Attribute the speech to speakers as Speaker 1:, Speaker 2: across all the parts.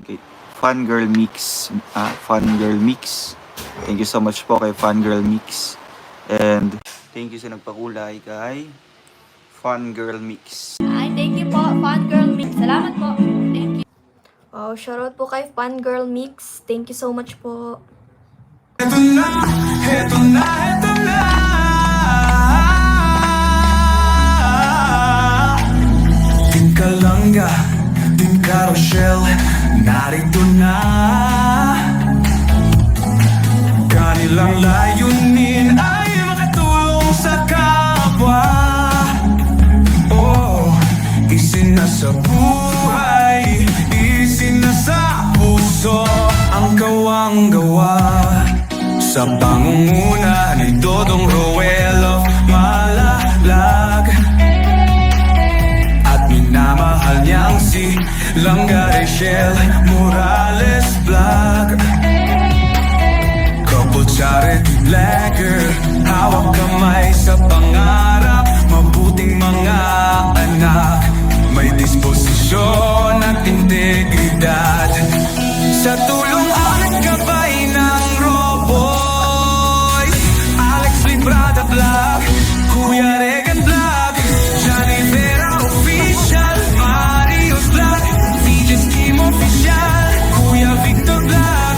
Speaker 1: kay Fangirl Mix. Fangirl Mix. Thank you so much po kay Fangirl Mix. And thank you sa nagpakulay kay Fangirl Mix.
Speaker 2: Ay, thank you po, Fangirl Mix. Salamat po. Thank you. Oh, shoutout po kay Fangirl Mix. Thank you so much po.
Speaker 3: Eto na, eto na, eto na. Ting Kalanga, Ting Carousel, narito na. Kanilang layunin ay makatulong sa kapwa. Oh, isinasa buhay, isinasa puso ang gawang-gawa. Sa pangunguna ni Dodong Roel of Malalag, at minamahal niyang si Langga Rachel Morales Vlog. Couple charity vlogger, hawak kamay sa pangarap, mabuting mga anak, may disposisyon at integridad. Sa tulong at gabay ng Roboys, Alex Librada Vlog, Kuya Regan Vlog, Johnny Vera Official, Marius Vlog, DJ Skim Official, Kuya Victor Vlog,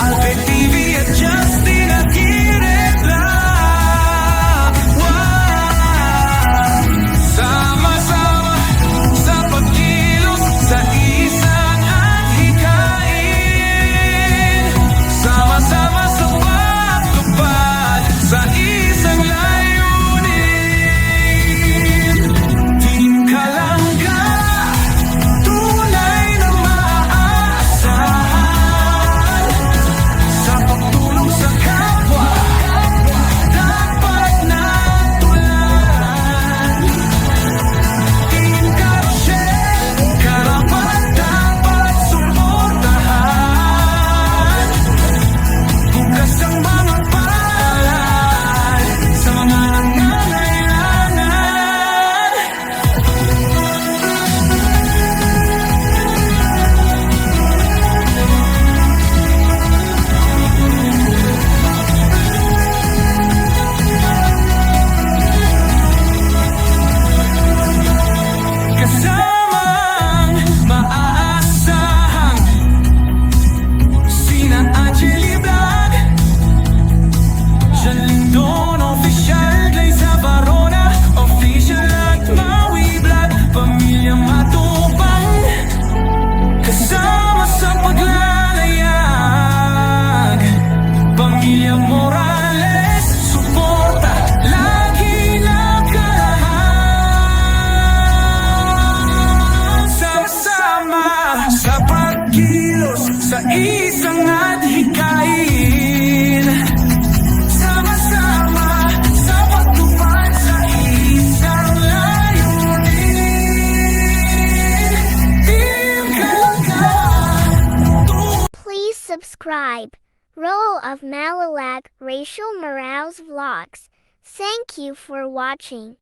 Speaker 3: Albert TV at Justin Aguirre Vlog. Wow! Sama-sama sa pagkilos sa isang hikain, sama-sama sa pagtupad sa isang layunin. Team Kalanga, tunay na maaasahan, sa pagtulong sa kapwa, dapat natulan. Team Carousel, karapat dapat suportahan. Bukas ang mga palad sa mga nangangailangan. Kasamang maaasahan sina Angeli Vlog, Jean Lindon Official, Glaze Barona Official at Maui Vlog, Pamilya Matupang, kasama sa paglalayag, Pamilya Morales, suporta lagi nagkalahan. Sama-sama sa pagkilos sa isang adhikain, sama-sama sa pagtupad sa isang layunin. Team Kalanga,
Speaker 4: Please subscribe. Role of Malalag Rachel Morales Vlogs. Thank you for watching.